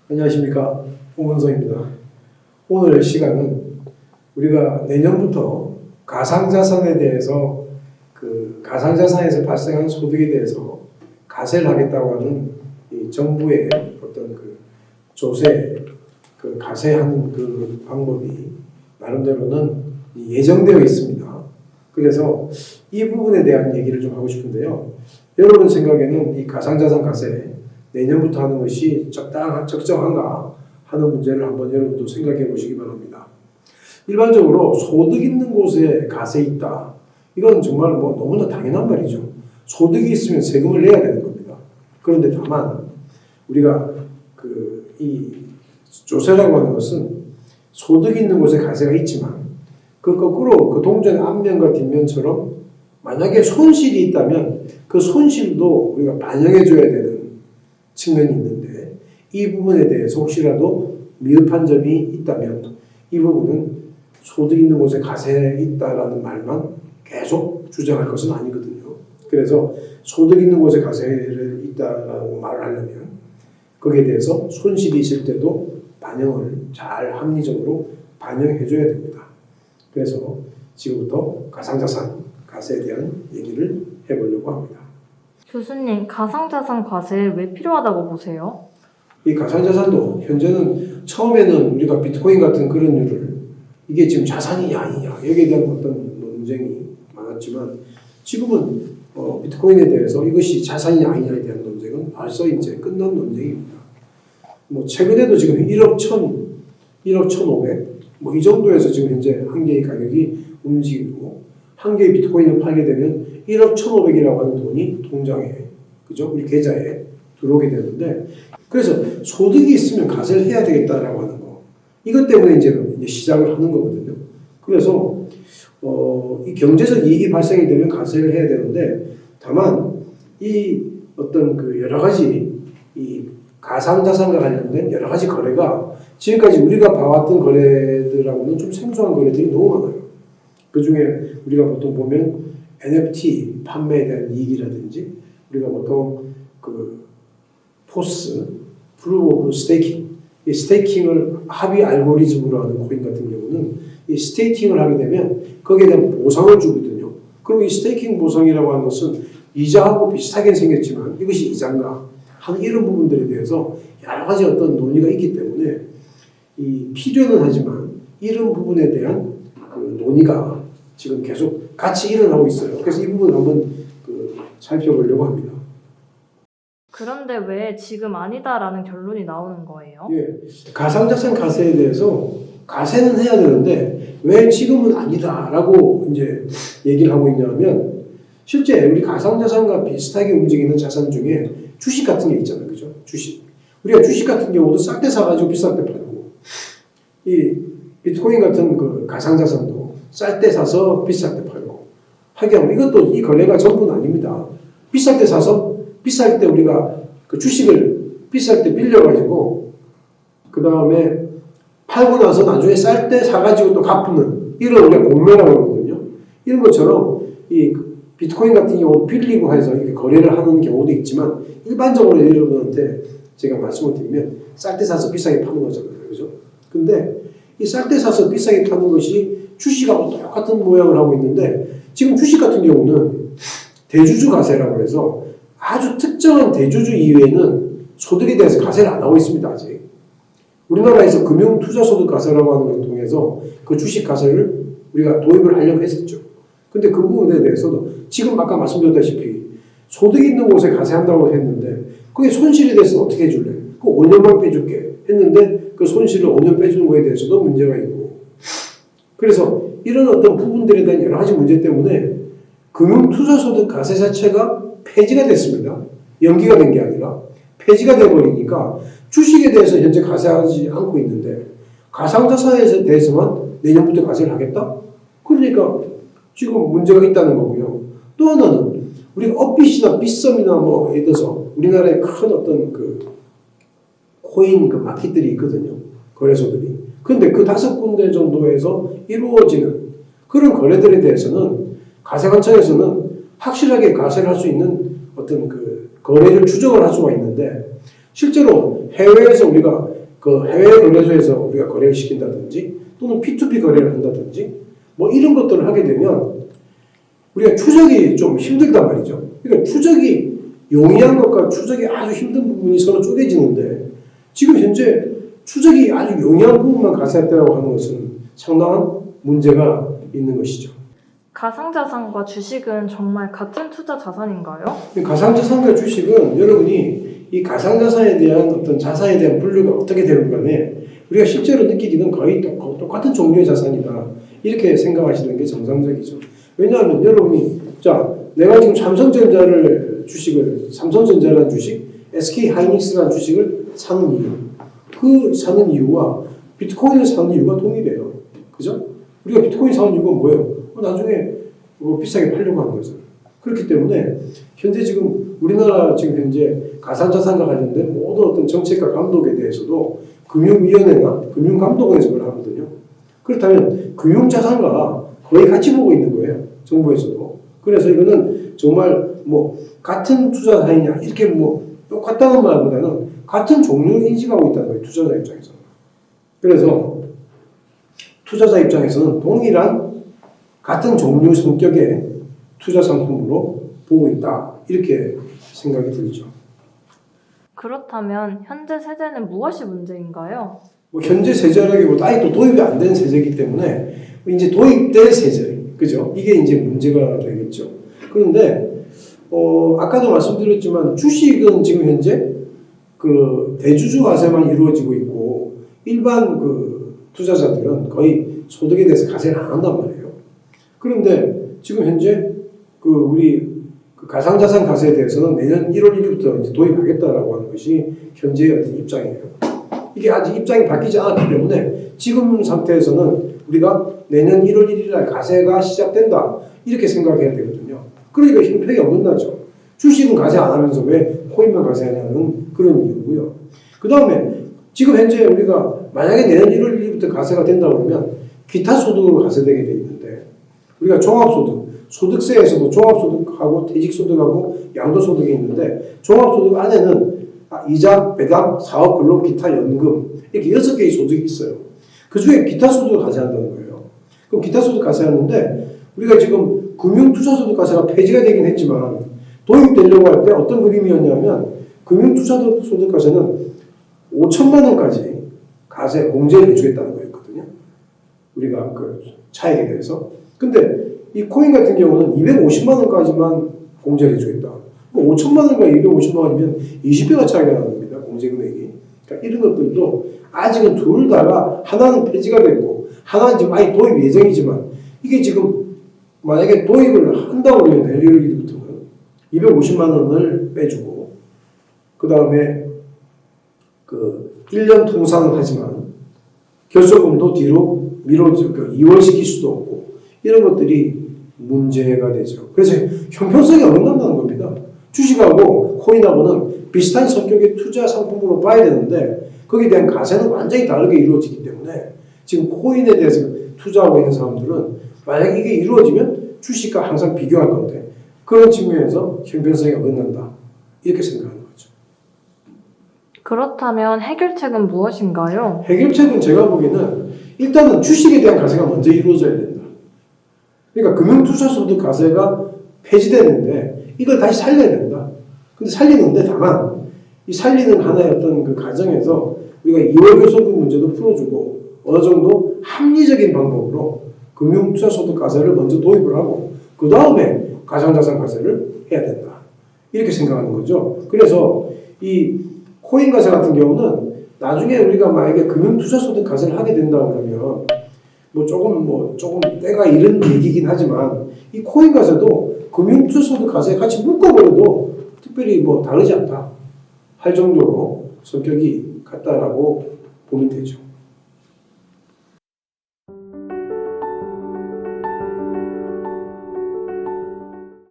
안녕하십니까. 홍문성입니다. 오늘 시간은 우리가 내년부터 가상자산에 대해서 가상자산에서 발생한 소득에 대해서 과세를 하겠다고 하는 이 정부의 어떤 조세, 과세하는 방법이 나름대로는 예정되어 있습니다. 그래서 이 부분에 대한 얘기를 좀 하고 싶은데요. 여러분 생각에는 이 가상자산 과세 내년부터 하는 것이 적정한가 하는 문제를 한번 여러분도 생각해 보시기 바랍니다. 일반적으로 소득 있는 곳에 과세 있다. 이건 정말 너무나 당연한 말이죠. 소득이 있으면 세금을 내야 되는 겁니다. 그런데 다만 우리가 이 조세라고 하는 것은 소득이 있는 곳에 과세가 있지만 거꾸로 동전의 앞면과 뒷면처럼 만약에 손실이 있다면 그 손실도 우리가 반영해 줘야 되는 측면이 있는데 이 부분에 대해서 혹시라도 미흡한 점이 있다면 이 부분은 소득 있는 곳에 과세 있다라는 말만 계속 주장할 것은 아니거든요. 그래서 소득 있는 곳에 과세를 있다라고 말을 하려면 거기에 대해서 손실이 있을 때도 반영을 잘 합리적으로 반영해 줘야 됩니다. 그래서 지금부터 가상자산 과세에 대한 얘기를 해보려고 합니다. 교수님, 가상자산 과세 왜 필요하다고 보세요? 이 가상자산도 현재는 처음에는 우리가 비트코인 같은 그런 류를 이게 지금 자산이냐 아니냐 여기에 대한 어떤 논쟁이 많았지만 지금은 비트코인에 대해서 이것이 자산이냐 아니냐에 대한 논쟁은 벌써 이제 끝난 논쟁입니다. 최근에도 지금 1억 1,500 이 정도에서 지금 현재 한 개의 가격이 움직이고 한 개의 비트코인을 팔게 되면 1억 1,500이라고 하는 돈이 통장에, 그죠? 우리 계좌에 들어오게 되는데, 그래서 소득이 있으면 과세를 해야 되겠다라고 하는 거. 이것 때문에 이제 시작을 하는 거거든요. 그래서, 이 경제적 이익이 발생이 되면 과세를 해야 되는데, 다만, 이 어떤 여러 가지, 이 가상자산과 관련된 여러 가지 거래가 지금까지 우리가 봐왔던 거래들하고는 좀 생소한 거래들이 너무 많아요. 그 중에 우리가 보통 보면 NFT 판매에 대한 이익이라든지 우리가 보통 포스, 프루프 오브 스테이킹, 이 스테이킹을 합의 알고리즘으로 하는 코인 같은 경우는 이 스테이킹을 하게 되면 거기에 대한 보상을 주거든요. 그리고 이 스테이킹 보상이라고 하는 것은 이자하고 비슷하게 생겼지만 이것이 이자인가 하는 이런 부분들에 대해서 여러 가지 어떤 논의가 있기 때문에 이 필요는 하지만 이런 부분에 대한 논의가 지금 계속 같이 일어나고 있어요. 그래서 이 부분 한번 살펴보려고 합니다. 그런데 왜 지금 아니다라는 결론이 나오는 거예요? 예, 가상자산 과세에 대해서 과세는 해야 되는데 왜 지금은 아니다라고 이제 얘기를 하고 있냐면 실제 우리 가상자산과 비슷하게 움직이는 자산 중에 주식 같은 게 있잖아요, 그죠? 주식. 우리가 주식 같은 경우도 쌀 때 사가지고 비쌀 때 팔고 이 비트코인 같은 가상자산도 쌀 때 사서 비쌀 때 팔고 하게 하면 이것도 이 거래가 전부는 아닙니다. 비쌀 때 사서 비쌀 때 우리가 주식을 비쌀 때 빌려가지고 그 다음에 팔고 나서 나중에 쌀 때 사가지고 또 갚는 이런 우리가 공매라고 하거든요. 이런 것처럼 이 비트코인 같은 경우도 빌리고 해서 이렇게 거래를 하는 경우도 있지만 일반적으로 여러분한테 제가 말씀을 드리면 쌀 때 사서 비싸게 파는 거잖아요. 그죠? 근데 이 쌀 때 사서 비싸게 파는 것이 주식하고 똑같은 모양을 하고 있는데 지금 주식 같은 경우는 대주주 과세라고 해서 아주 특정한 대주주 이외에는 소득에 대해서 과세를 안 하고 있습니다. 아직. 우리나라에서 금융투자소득 과세라고 하는 것을 통해서 그 주식 과세를 우리가 도입을 하려고 했었죠. 근데 그 부분에 대해서도 지금 아까 말씀드렸다시피 소득 있는 곳에 과세한다고 했는데 그게 손실에 대해서 어떻게 해줄래? 그 5년만 빼줄게 했는데 그 손실을 5년 빼주는 거에 대해서도 문제가 있고 그래서 이런 어떤 부분들에 대한 여러 가지 문제 때문에 금융투자소득 과세 자체가 폐지가 됐습니다. 연기가 된 게 아니라 폐지가 돼버리니까 주식에 대해서 현재 과세하지 않고 있는데 가상자산에 대해서만 내년부터 과세를 하겠다? 그러니까 지금 문제가 있다는 거고요. 또 하나는 우리가 업빗이나 빗썸이나 예를 들어서 우리나라의 큰 어떤 코인 마켓들이 있거든요. 거래소들이. 근데 그 5군데 정도에서 이루어지는 그런 거래들에 대해서는 과세관청에서는 확실하게 과세를 할 수 있는 어떤 거래를 추적을 할 수가 있는데 실제로 해외에서 우리가 그 해외 거래소에서 우리가 거래를 시킨다든지 또는 P2P 거래를 한다든지 뭐 이런 것들을 하게 되면 우리가 추적이 좀 힘들단 말이죠. 그러니까 추적이 용이한 것과 추적이 아주 힘든 부분이 서로 쪼개지는데 지금 현재 추적이 아주 용이한 부분만 가세했다고 하는 것은 상당한 문제가 있는 것이죠. 가상자산과 주식은 정말 같은 투자 자산인가요? 가상자산과 주식은 여러분이 이 가상자산에 대한 어떤 자산에 대한 분류가 어떻게 되는 간에 우리가 실제로 느끼기는 거의 똑같은 종류의 자산이다. 이렇게 생각하시는 게 정상적이죠. 왜냐하면 여러분이 자 내가 지금 삼성전자를 주식을 삼성전자라는 주식, SK하이닉스라는 주식을 사는 이유 그 사는 이유와 비트코인을 사는 이유가 동일해요. 그죠? 우리가 비트코인 사는 이유가 뭐예요? 나중에 비싸게 팔려고 하는 거죠. 그렇기 때문에 현재 지금 우리나라 지금 현재 가상자산과 관련된 모든 어떤 정책과 감독에 대해서도 금융위원회나 금융감독원에서 그걸 하거든요. 그렇다면 금융자산과 거의 같이 보고 있는 거예요. 정부에서도. 그래서 이거는 정말 뭐 같은 투자사이냐 이렇게 뭐 똑같다는 말보다는 같은 종류를 인식하고 있다는 거예요. 투자자 입장에서는. 그래서 투자자 입장에서는 동일한 같은 종류 성격의 투자 상품으로 보고 있다. 이렇게 생각이 들죠. 그렇다면 현재 세제는 무엇이 문제인가요? 뭐 현재 세제라기보다 아직도 도입이 안 된 세제이기 때문에 이제 도입될 세제, 그죠? 이게 이제 문제가 되겠죠. 그런데 아까도 말씀드렸지만 주식은 지금 현재 그 대주주 과세만 이루어지고 있고 일반 그 투자자들은 거의 소득에 대해서 과세를 안 한단 말이에요. 그런데 지금 현재 그 우리 그 가상자산 과세에 대해서는 내년 1월 1일부터 이제 도입하겠다라고 하는 것이 현재의 어떤 입장이에요. 이게 아직 입장이 바뀌지 않았기 때문에 지금 상태에서는 우리가 내년 1월 1일 날 과세가 시작된다 이렇게 생각해야 되거든요. 그러니까 형평이 어긋나죠. 주식은 과세 안 하면서 왜 코인만 과세하냐는 그런 이유고요. 그 다음에 지금 현재 우리가 만약에 내년 1월 1일부터 과세가 된다 그러면 기타 소득으로 과세되게 돼 있는데 우리가 종합소득, 소득세에서도 종합소득하고 퇴직소득하고 양도소득이 있는데 종합소득 안에는 이자, 배당, 사업, 근로, 기타, 연금 이렇게 6개의 소득이 있어요. 그 중에 기타 소득을 과세한다는 거예요. 그럼 기타 소득 과세하는데 우리가 지금 금융투자소득 과세가 폐지가 되긴 했지만 도입되려고 할 때 어떤 그림이었냐면 금융투자소득 과세는 5천만 원까지 과세 공제를 해주겠다는 거였거든요. 우리가 그 차익에 대해서. 근데 이 코인 같은 경우는 250만 원까지만 공제를 해주겠다. 5천만 원과 250만 원이면 20배가 차이가 납니다. 공제 금액이. 그러니까 이런 것들도 아직은 둘 다가 하나는 폐지가 됐고 하나는 지금 아예 도입 예정이지만 이게 지금 만약에 도입을 한다고 그러면 내일 1일부터는 250만 원을 빼주고 그 다음에 그 1년 통상은 하지만 결소금도 뒤로 이월시킬 수도 없고 이런 것들이 문제가 되죠. 그래서 형평성이 어긋난다는 겁니다. 주식하고 코인하고는 비슷한 성격의 투자 상품으로 봐야 되는데 거기에 대한 과세는 완전히 다르게 이루어지기 때문에 지금 코인에 대해서 투자하고 있는 사람들은 만약 이게 이루어지면 주식과 항상 비교할 건데 그런 측면에서 형평성이 어긋난다. 이렇게 생각하는 거죠. 그렇다면 해결책은 무엇인가요? 해결책은 제가 보기에는 일단은 주식에 대한 과세가 먼저 이루어져야 된다. 그러니까 금융투자소득 과세가 폐지되는데 이걸 다시 살려야 된다. 근데 살리는데 다만 이 살리는 하나의 어떤 그 과정에서 우리가 이월교소득 문제도 풀어주고 어느 정도 합리적인 방법으로 금융투자소득 과세를 먼저 도입을 하고 그 다음에 가상자산 과세를 해야 된다. 이렇게 생각하는 거죠. 그래서 이 코인 과세 같은 경우는 나중에 우리가 만약에 금융투자소득 과세를 하게 된다 그러면 조금 때가 이른 얘기긴 하지만 이 코인 과세도 금융투자소득 과세에 같이 묶어버려도 특별히 다르지 않다 할 정도로 성격이 같다라고 보면 되죠.